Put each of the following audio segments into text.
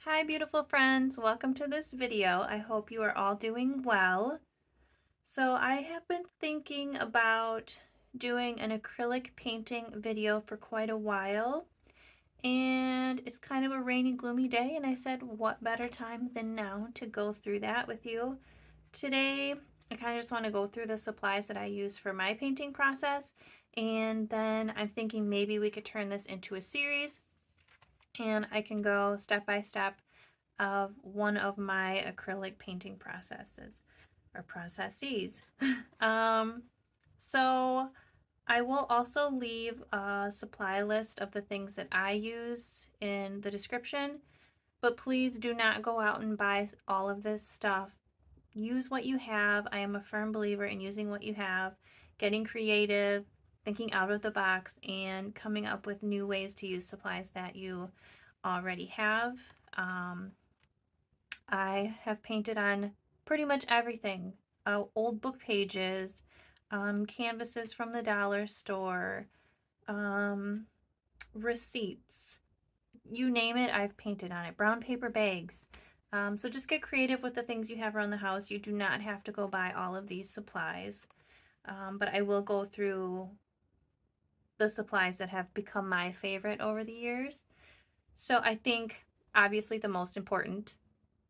Hi beautiful friends, welcome to this video. I hope you are all doing well. So I have been thinking about doing an acrylic painting video for quite a while, and it's kind of a rainy, gloomy day, and I said what better time than now to go through that with you. Today I kind of just want to go through the supplies that I use for my painting process, and then I'm thinking maybe we could turn this into a series and I can go step by step of one of my acrylic painting processes or processes. um, so I will also leave a supply list of the things that I use in the description, but please do not go out and buy all of this stuff. Use what you have. I am a firm believer in using what you have, getting creative, thinking out of the box, and coming up with new ways to use supplies that you already have. I have painted on pretty much everything. Old book pages, canvases from the dollar store, um, receipts, you name it, I've painted on it. Brown paper bags. So just get creative with the things you have around the house. You do not have to go buy all of these supplies. But I will go through the supplies that have become my favorite over the years. So I think obviously the most important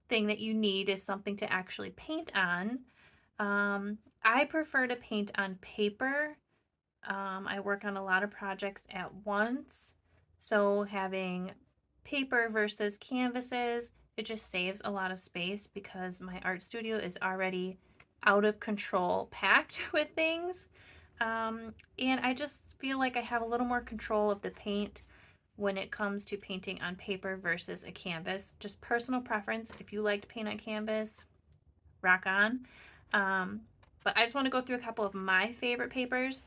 thing that you need is something to actually paint on. I prefer to paint on paper. I work on a lot of projects at once, so having paper versus canvases, it just saves a lot of space because my art studio is already out of control, packed with things. And I just feel like I have a little more control of the paint when it comes to painting on paper versus a canvas. Just personal preference. If you like to paint on canvas, rock on. But I just want to go through a couple of my favorite papers.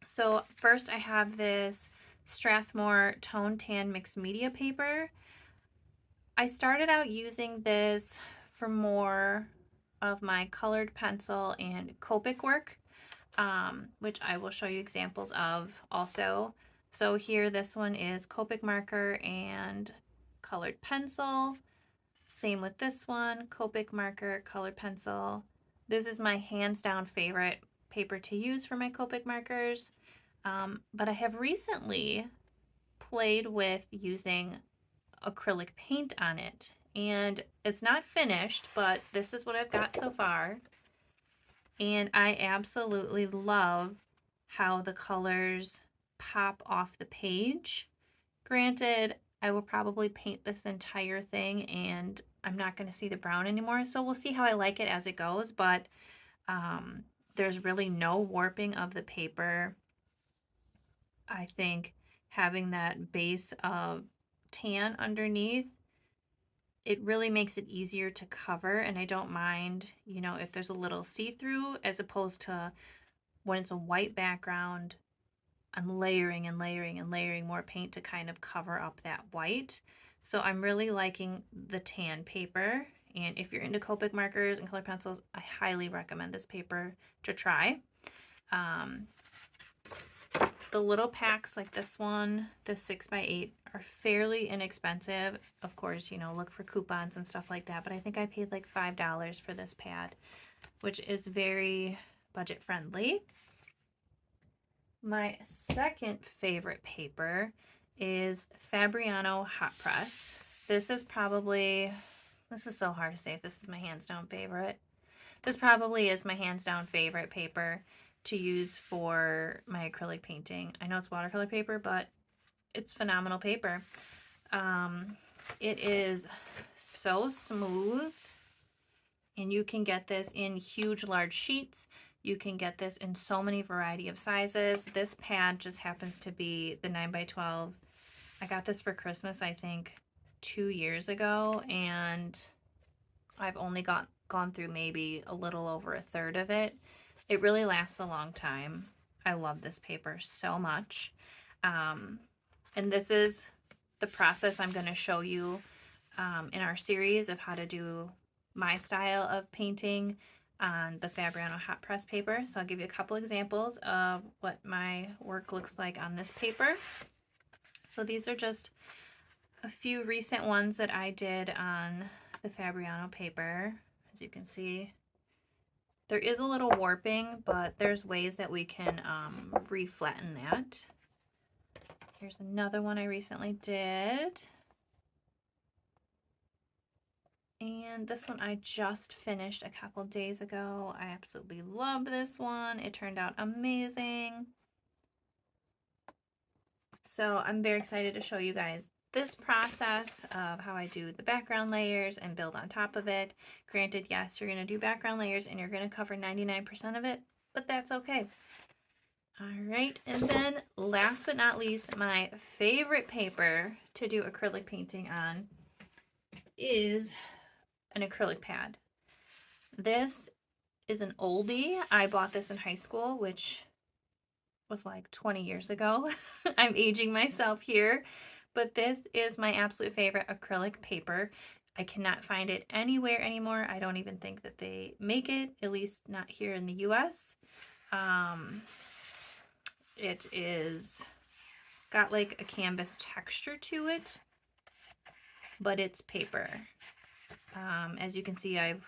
So first I have this Strathmore Tone Tan Mixed Media paper. I started out using this for more of my colored pencil and Copic work, which I will show you examples of also. So here, this one is Copic marker and colored pencil. Same with this one, Copic marker, colored pencil. This is my hands down favorite paper to use for my Copic markers. But I have recently played with using acrylic paint on it. And it's not finished, but this is what I've got so far. And I absolutely love how the colors pop off the page. Granted, I will probably paint this entire thing and I'm not going to see the brown anymore. So we'll see how I like it as it goes. But there's really no warping of the paper. I think having that base of tan underneath, it really makes it easier to cover, and I don't mind, you know, if there's a little see-through, as opposed to when it's a white background, I'm layering and layering and layering more paint to kind of cover up that white. So I'm really liking the tan paper, and if you're into Copic markers and colored pencils, I highly recommend this paper to try. The little packs like this one, the 6x8, are fairly inexpensive. Of course, you know, look for coupons and stuff like that, but I think I paid like $5 for this pad, which is very budget friendly. My second favorite paper is Fabriano Hot Press. This is so hard to say if this is my hands down favorite. This probably is my hands down favorite paper to use for my acrylic painting. I know it's watercolor paper, but it's phenomenal paper. It is so smooth, and you can get this in huge, large sheets. You can get this in so many variety of sizes. This pad just happens to be the 9x12. I got this for Christmas, I think, 2 years ago, and I've only gone through maybe a little over a third of it. It really lasts a long time. I love this paper so much. And this is the process I'm going to show you in our series of how to do my style of painting on the Fabriano hot press paper. So I'll give you a couple examples of what my work looks like on this paper. So these are just a few recent ones that I did on the Fabriano paper. As you can see, there is a little warping, but there's ways that we can reflatten that. Here's another one I recently did. And this one I just finished a couple days ago. I absolutely love this one. It turned out amazing. So I'm very excited to show you guys this process of how I do the background layers and build on top of it. Granted, yes, you're going to do background layers and you're going to cover 99% of it, but that's okay. All right, and then last but not least, my favorite paper to do acrylic painting on is an acrylic pad. This is an oldie. I bought this in high school, which was like 20 years ago. I'm aging myself here, but this is my absolute favorite acrylic paper. I cannot find it anywhere anymore. I don't even think that they make it, at least not here in the US. It is got like a canvas texture to it, but it's paper. As you can see, I've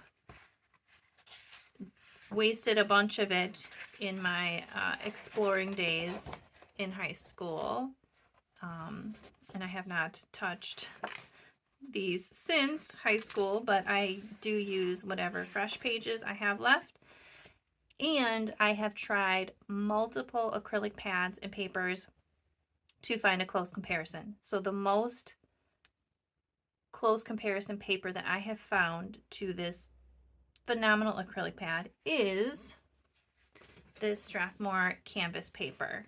wasted a bunch of it in my exploring days in high school, and I have not touched these since high school, but I do use whatever fresh pages I have left. And I have tried multiple acrylic pads and papers to find a close comparison. So the most close comparison paper that I have found to this phenomenal acrylic pad is this Strathmore canvas paper.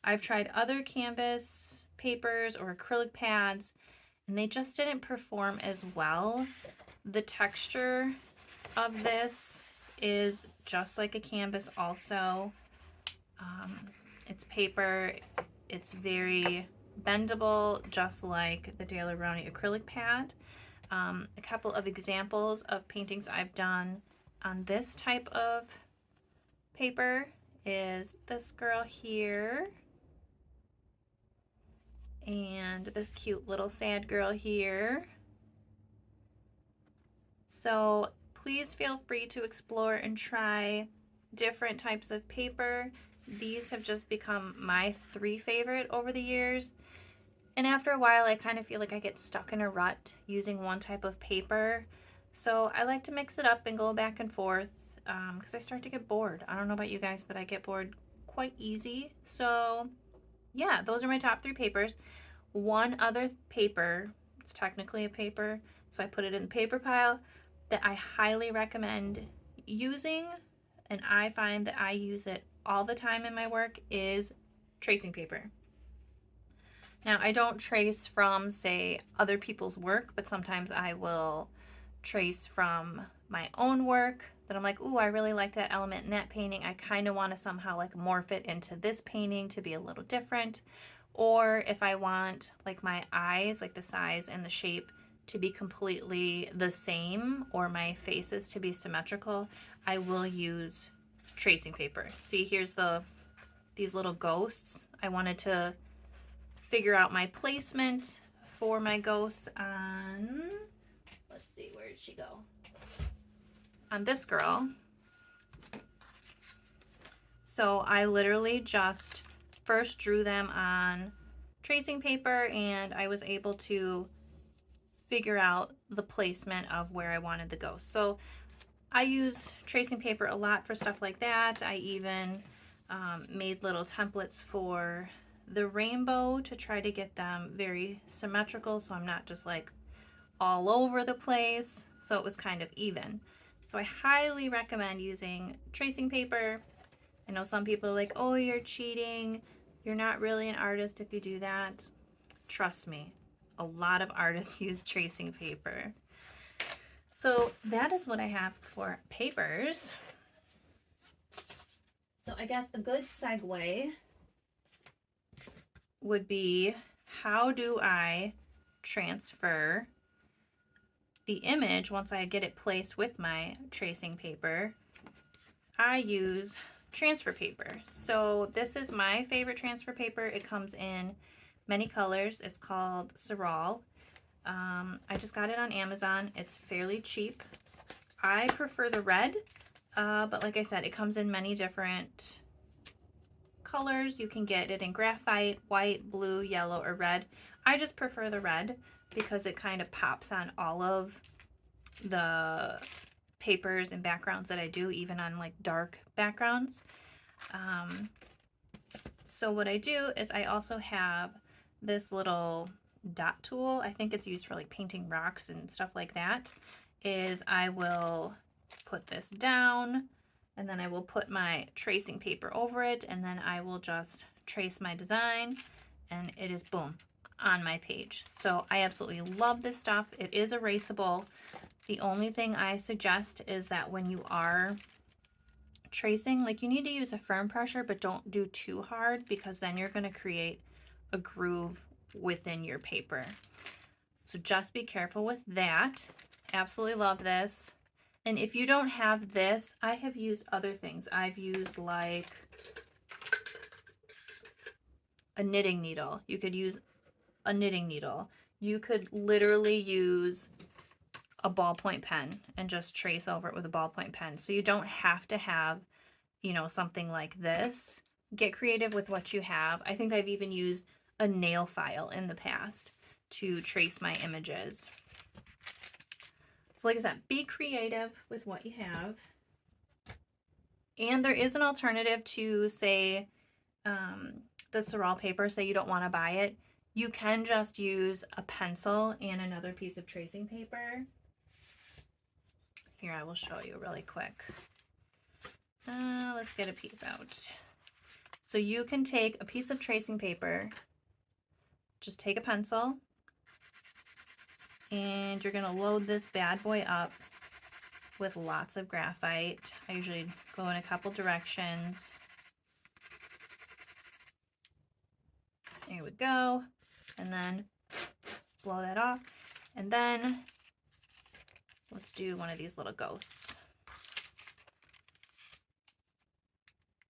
I've tried other canvas papers or acrylic pads and they just didn't perform as well. The texture of this is just like a canvas also. It's paper, it's very bendable, just like the Daler Rowney acrylic pad. A couple of examples of paintings I've done on this type of paper is this girl here and this cute little sad girl here. So please feel free to explore and try different types of paper. These have just become my 3 favorite over the years. And after a while, I kind of feel like I get stuck in a rut using one type of paper. So I like to mix it up and go back and forth because I start to get bored. I don't know about you guys, but I get bored quite easy. So yeah, those are my top 3 papers. One other paper, it's technically a paper, so I put it in the paper pile, that I highly recommend using, and I find that I use it all the time in my work, is tracing paper. Now, I don't trace from, say, other people's work, but sometimes I will trace from my own work that I'm like, ooh, I really like that element in that painting. I kind of want to somehow like morph it into this painting to be a little different. Or if I want like my eyes, like the size and the shape to be completely the same, or my faces to be symmetrical, I will use tracing paper. See, here's these little ghosts. I wanted to figure out my placement for my ghosts on, let's see, where did she go? On this girl. So I literally just first drew them on tracing paper and I was able to figure out the placement of where I wanted the ghost. So I use tracing paper a lot for stuff like that. I even made little templates for the rainbow to try to get them very symmetrical so I'm not just like all over the place, so it was kind of even. So I highly recommend using tracing paper. I know some people are like, oh, you're cheating, you're not really an artist if you do that. Trust me, a lot of artists use tracing paper. So that is what I have for papers. So I guess a good segue would be, how do I transfer the image once I get it placed with my tracing paper? I use transfer paper. So this is my favorite transfer paper. It comes in many colors. It's called Saral. I just got it on Amazon. It's fairly cheap. I prefer the red, but like I said, it comes in many different colors. You can get it in graphite, white, blue, yellow, or red. I just prefer the red because it kind of pops on all of the papers and backgrounds that I do, even on like dark backgrounds. So what I do is I also have this little dot tool. I think it's used for like painting rocks and stuff like that. Is I will put this down, and then I will put my tracing paper over it, and then I will just trace my design, and it is boom on my page. So I absolutely love this stuff. It is erasable. The only thing I suggest is that when you are tracing, like, you need to use a firm pressure, but don't do too hard, because then you're going to create a groove within your paper. So just be careful with that. Absolutely love this. And if you don't have this, I have used other things. I've used like a knitting needle. You could use a knitting needle. You could literally use a ballpoint pen and just trace over it with a ballpoint pen. So you don't have to have, you know, something like this. Get creative with what you have. I think I've even used a nail file in the past to trace my images. So like I said, be creative with what you have. And there is an alternative to, say, the Saral paper. Say you don't want to buy it. You can just use a pencil and another piece of tracing paper. Here, I will show you really quick. Let's get a piece out. So you can take a piece of tracing paper, just take a pencil, and you're gonna load this bad boy up with lots of graphite. I usually go in a couple directions. There we go. And then blow that off. And then let's do one of these little ghosts.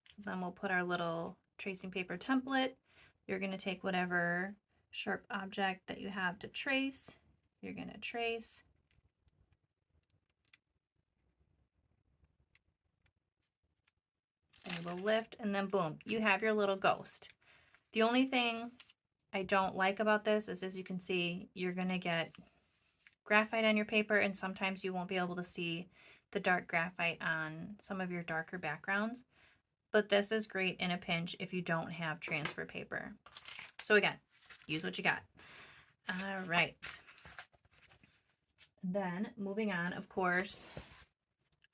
So then we'll put our little tracing paper template. You're gonna take whatever sharp object that you have to trace. You're gonna trace. And you will lift, and then boom, you have your little ghost. The only thing I don't like about this is, as you can see, you're gonna get graphite on your paper, and sometimes you won't be able to see the dark graphite on some of your darker backgrounds. But this is great in a pinch if you don't have transfer paper. So again, use what you got. All right. Then moving on, of course,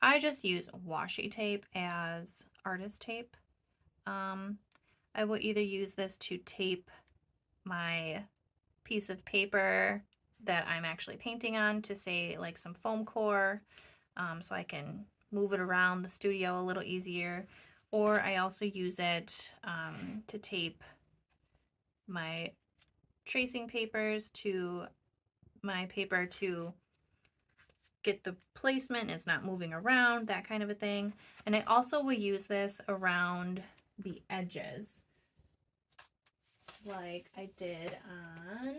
I just use washi tape as artist tape. I will either use this to tape my piece of paper that I'm actually painting on to, say, like some foam core, so I can move it around the studio a little easier. Or I also use it to tape my tracing papers to my paper to get the placement, it's not moving around, that kind of a thing. And I also will use this around the edges, like I did on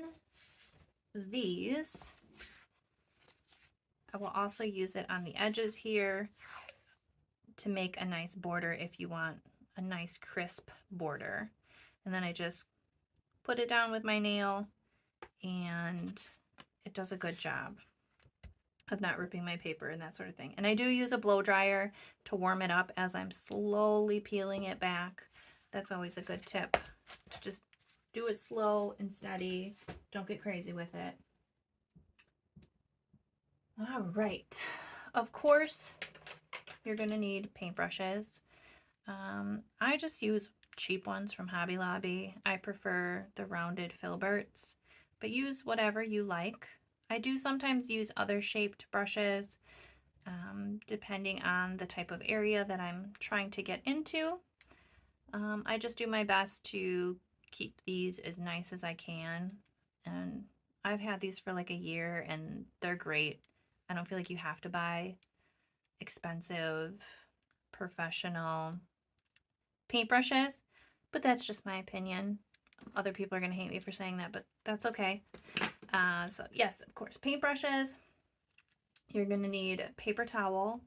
these. I will also use it on the edges here to make a nice border if you want a nice crisp border. And then I just put it down with my nail, and it does a good job of not ripping my paper and that sort of thing. And I do use a blow dryer to warm it up as I'm slowly peeling it back. That's always a good tip. Just do it slow and steady. Don't get crazy with it. All right. Of course, you're gonna need paintbrushes. I just use cheap ones from Hobby Lobby. I prefer the rounded filberts, but use whatever you like. I do sometimes use other shaped brushes, depending on the type of area that I'm trying to get into. I just do my best to keep these as nice as I can, and I've had these for like a year and they're great. I don't feel like you have to buy expensive professional paintbrushes, but that's just my opinion. Other people are going to hate me for saying that, but that's okay. So yes, of course, paintbrushes. You're gonna need a paper towel.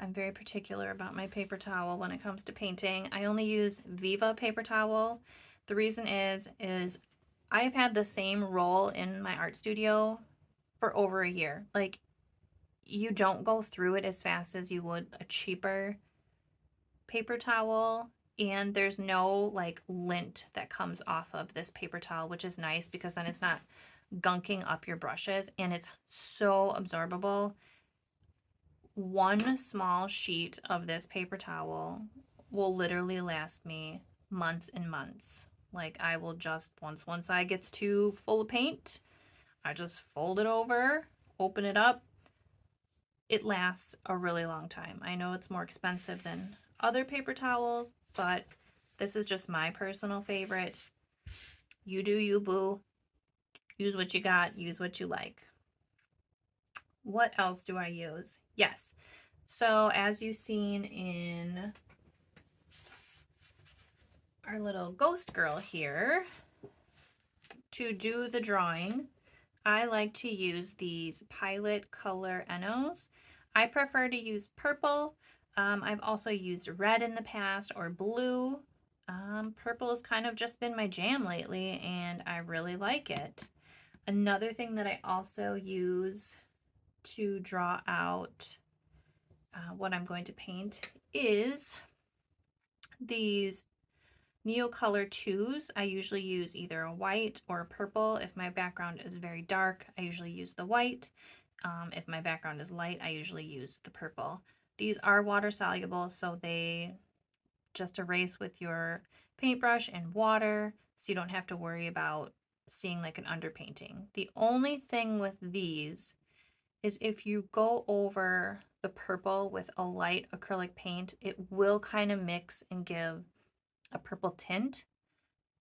I'm very particular about my paper towel when it comes to painting. I only use Viva paper towel. The reason is I've had the same roll in my art studio for over a year. Like, you don't go through it as fast as you would a cheaper paper towel, and there's no like lint that comes off of this paper towel, which is nice because then it's not gunking up your brushes, and it's so absorbable. One small sheet of this paper towel will literally last me months and months. Like, I will just, once I gets too full of paint, I just fold it over, open it up. It lasts a really long time. I know it's more expensive than other paper towels, but this is just my personal favorite. You do you, boo. Use what you got, use what you like. What else do I use? Yes. So as you've seen in our little ghost girl here, to do the drawing, I like to use these Pilot Color Enos. I prefer to use purple. I've also used red in the past, or blue. Purple has kind of just been my jam lately, and I really like it. Another thing that I also use to draw out what I'm going to paint is these Neocolor IIs. I usually use either a white or a purple. If my background is very dark, I usually use the white. If my background is light, I usually use the purple. These are water soluble, so they just erase with your paintbrush and water, so you don't have to worry about seeing like an underpainting. The only thing with these is if you go over the purple with a light acrylic paint, it will kind of mix and give a purple tint,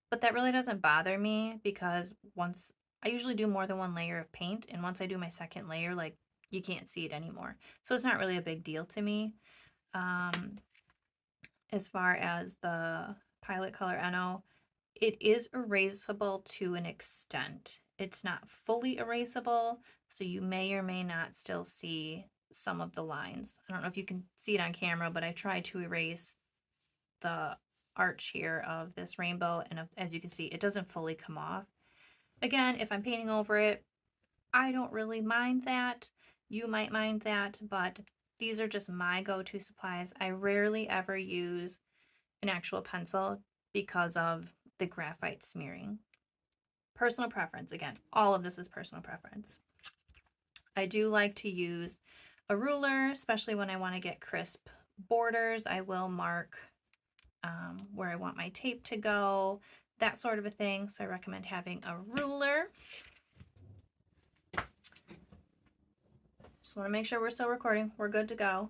but that really doesn't bother me because once I usually do more than one layer of paint, and once I do my second layer, like, you can't see it anymore. So it's not really a big deal to me. As far as the Pilot Color Eno, it is erasable to an extent. It's not fully erasable, so you may or may not still see some of the lines. I don't know if you can see it on camera, but I tried to erase the arch here of this rainbow, and as you can see, it doesn't fully come off. Again, if I'm painting over it, I don't really mind that. You might mind that, but these are just my go-to supplies. I rarely ever use an actual pencil because of the graphite smearing. Personal preference, again, all of this is personal preference. I do like to use a ruler, especially when I want to get crisp borders. I will mark where I want my tape to go, that sort of a thing. So I recommend having a ruler. Just want to make sure we're still recording. We're good to go.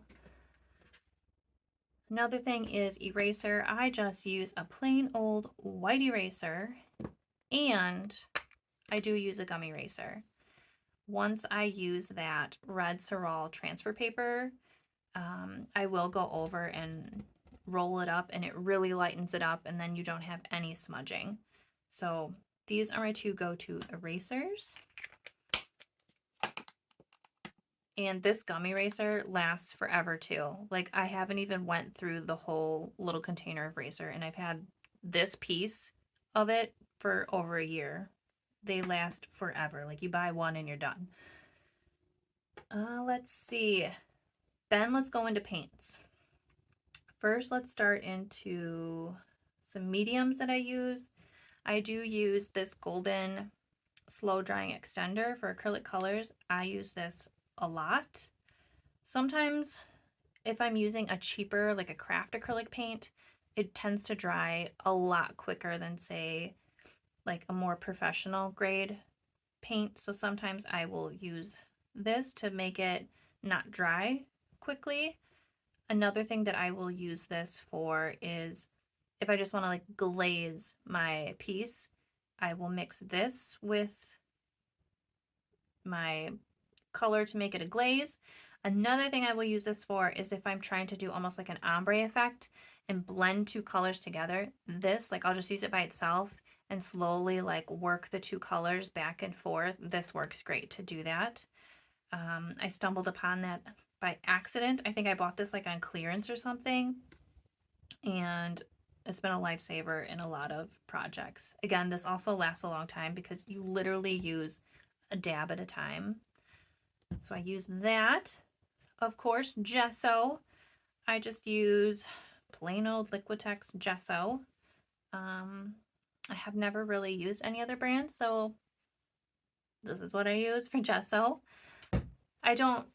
Another thing is eraser. I just use a plain old white eraser, and I do use a gum eraser. Once I use that red Saral transfer paper, I will go over and roll it up, and it really lightens it up, and then you don't have any smudging. So these are my two go-to erasers. And this gum eraser lasts forever too. Like, I haven't even went through the whole little container of eraser, and I've had this piece of it for over a year. They last forever. Like, you buy one and you're done. Let's see. Then let's go into paints. First, let's start into some mediums that I use. I do use this golden slow drying extender for acrylic colors. I use this a lot. Sometimes if I'm using a cheaper, like a craft acrylic paint, it tends to dry a lot quicker than, say, like a more professional grade paint. So sometimes I will use this to make it not dry quickly. Another thing that I will use this for is if I just want to like glaze my piece, I will mix this with my color to make it a glaze. Another thing I will use this for is if I'm trying to do almost like an ombre effect and blend two colors together. This, like, I'll just use it by itself, and slowly like work the two colors back and forth, this works great to do that. I stumbled upon that by accident. I think I bought this like on clearance or something, and it's been a lifesaver in a lot of projects. Again, this also lasts a long time because you literally use a dab at a time. So I use that. Of course, gesso. I just use plain old Liquitex gesso. I have never really used any other brand, so this is what I use for gesso. I don't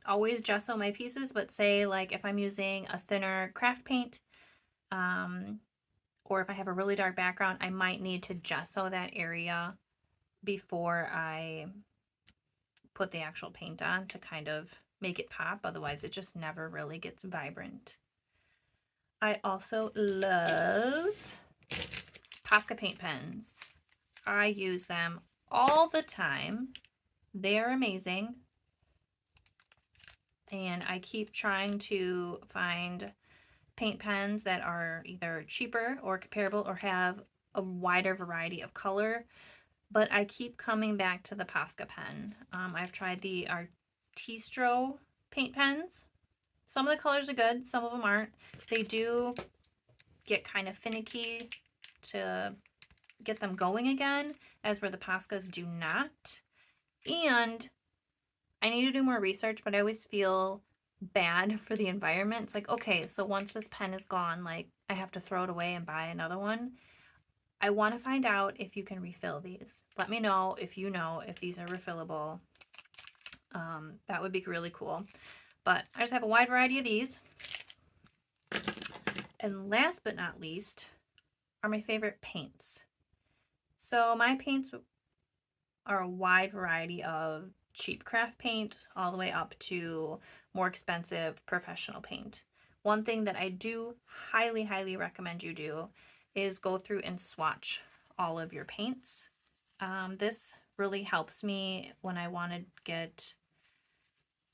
always gesso my pieces, but say like if I'm using a thinner craft paint, or if I have a really dark background, I might need to gesso that area before I put the actual paint on to kind of make it pop. Otherwise, it just never really gets vibrant. I also love Posca paint pens. I use them all the time. They're amazing. And I keep trying to find paint pens that are either cheaper or comparable or have a wider variety of color. But I keep coming back to the Posca pen. I've tried the Artistro paint pens. Some of the colors are good, some of them aren't. They do get kind of finicky to get them going again, as where the Poscas do not. And I need to do more research, but I always feel bad for the environment. It's like, okay, so once this pen is gone, like I have to throw it away and buy another one. I want to find out if you can refill these. Let me know if you know if these are refillable. That would be really cool. But I just have a wide variety of these. And last but not least are my favorite paints. So my paints are a wide variety of cheap craft paint all the way up to more expensive professional paint. One thing that I do highly, highly recommend you do is go through and swatch all of your paints. This really helps me when I want to get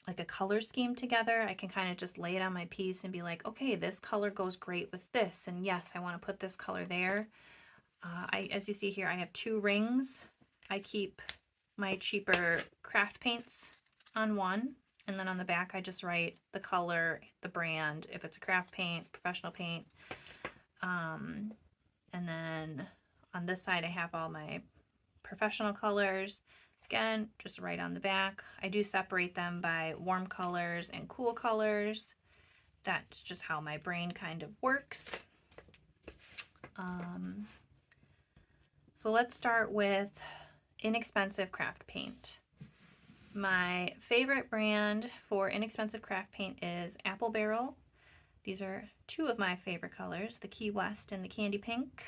like a color scheme together. I can kind of just lay it on my piece and be like, okay, this color goes great with this, and yes, I want to put this color there. As you see here, I have 2 rings. I keep my cheaper craft paints on one, and then on the back I just write the color, the brand, if it's a craft paint, professional paint. And then on this side I have all my professional colors. Again, just right on the back. I do separate them by warm colors and cool colors. That's just how my brain kind of works. So let's start with inexpensive craft paint. My favorite brand for inexpensive craft paint is Apple Barrel. These are 2 of my favorite colors, the Key West and the Candy Pink.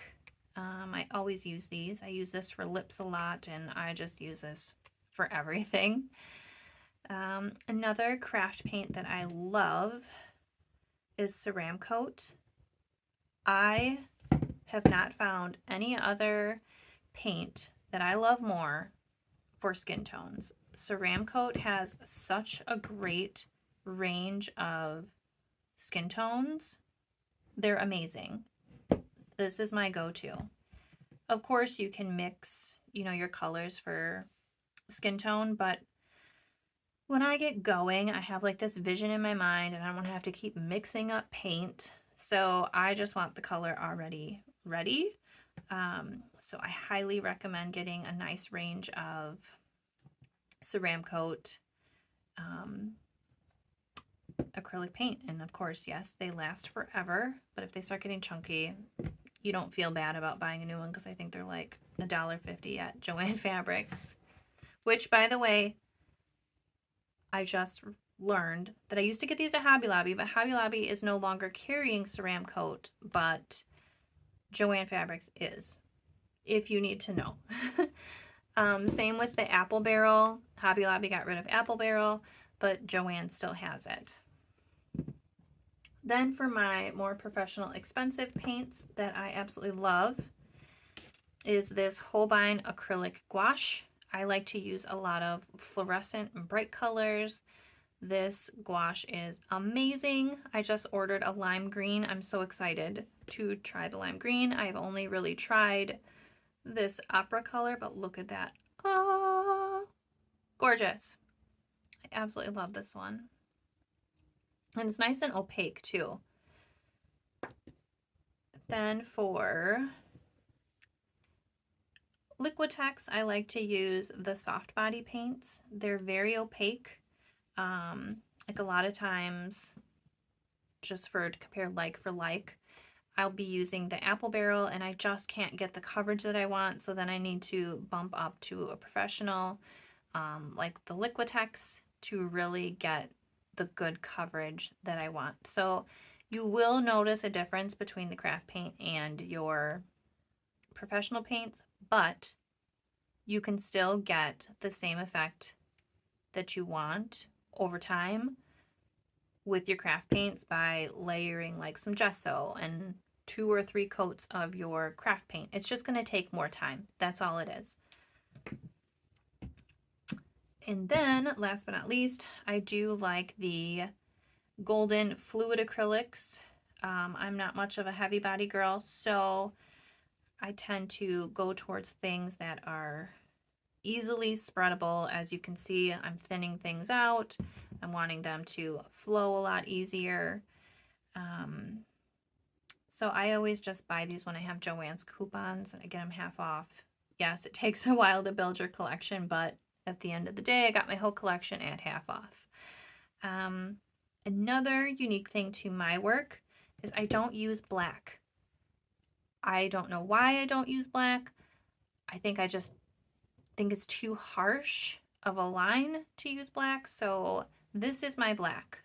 I always use these. I use this for lips a lot, and I just use this for everything. Another craft paint that I love is Ceramcoat. I have not found any other paint that I love more for skin tones. Ceramcoat has such a great range of skin tones. They're amazing. This is my go-to. Of course, you can mix, your colors for skin tone, but when I get going, I have like this vision in my mind and I don't want to have to keep mixing up paint. So I just want the color already ready. So I highly recommend getting a nice range of Ceramcoat acrylic paint. And of course, yes, they last forever, but if they start getting chunky, you don't feel bad about buying a new one, because I think they're like $1.50 at Joann Fabrics, which, by the way, I just learned that I used to get these at Hobby Lobby, but Hobby Lobby is no longer carrying Ceramcoat, but Joann Fabrics is, if you need to know. Same with the Apple Barrel. Hobby Lobby got rid of Apple Barrel, but Joann still has it. Then for my more professional expensive paints that I absolutely love is this Holbein acrylic gouache. I like to use a lot of fluorescent and bright colors. This gouache is amazing. I just ordered a lime green. I'm so excited to try the lime green. I've only really tried this opera color, but look at that. Oh, gorgeous. I absolutely love this one. And it's nice and opaque too. Then for Liquitex, I like to use the soft body paints. They're very opaque. Like a lot of times, just to compare like for like, I'll be using the apple barrel and I just can't get the coverage that I want. So then I need to bump up to a professional, like the Liquitex, to really get the good coverage that I want. So you will notice a difference between the craft paint and your professional paints, but you can still get the same effect that you want over time with your craft paints by layering like some gesso and 2 or 3 coats of your craft paint. It's just going to take more time. That's all it is. And then last but not least, I do like the golden fluid acrylics. I'm not much of a heavy body girl, so I tend to go towards things that are easily spreadable. As you can see, I'm thinning things out. I'm wanting them to flow a lot easier. So I always just buy these when I have Joann's coupons and I get them half off. Yes, it takes a while to build your collection, but at the end of the day, I got my whole collection at half off. Another unique thing to my work is I don't use black. I don't know why I don't use black. I think I just think it's too harsh of a line to use black. So this is my black,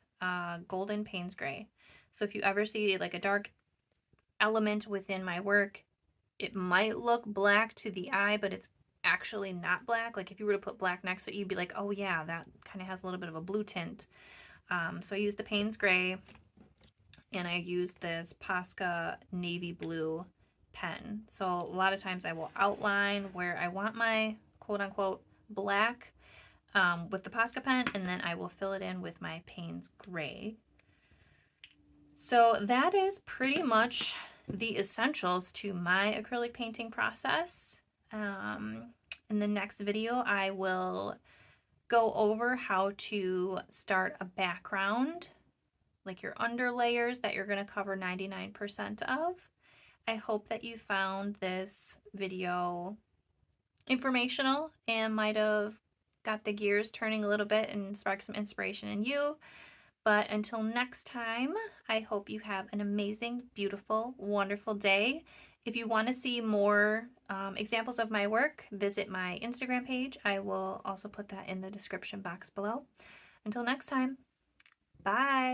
golden Payne's gray. So if you ever see like a dark element within my work, it might look black to the eye, but it's actually not black. Like if you were to put black next to it, you'd be like, oh yeah, that kind of has a little bit of a blue tint. So I use the Payne's gray and I use this Posca navy blue pen. So a lot of times I will outline where I want my quote unquote black with the Posca pen, and then I will fill it in with my Payne's gray. So that is pretty much the essentials to my acrylic painting process. In the next video, I will go over how to start a background, like your underlayers that you're going to cover 99% of. I hope that you found this video informational and might have got the gears turning a little bit and sparked some inspiration in you. But until next time, I hope you have an amazing, beautiful, wonderful day. If you want to see more examples of my work, visit my Instagram page. I will also put that in the description box below. Until next time, bye.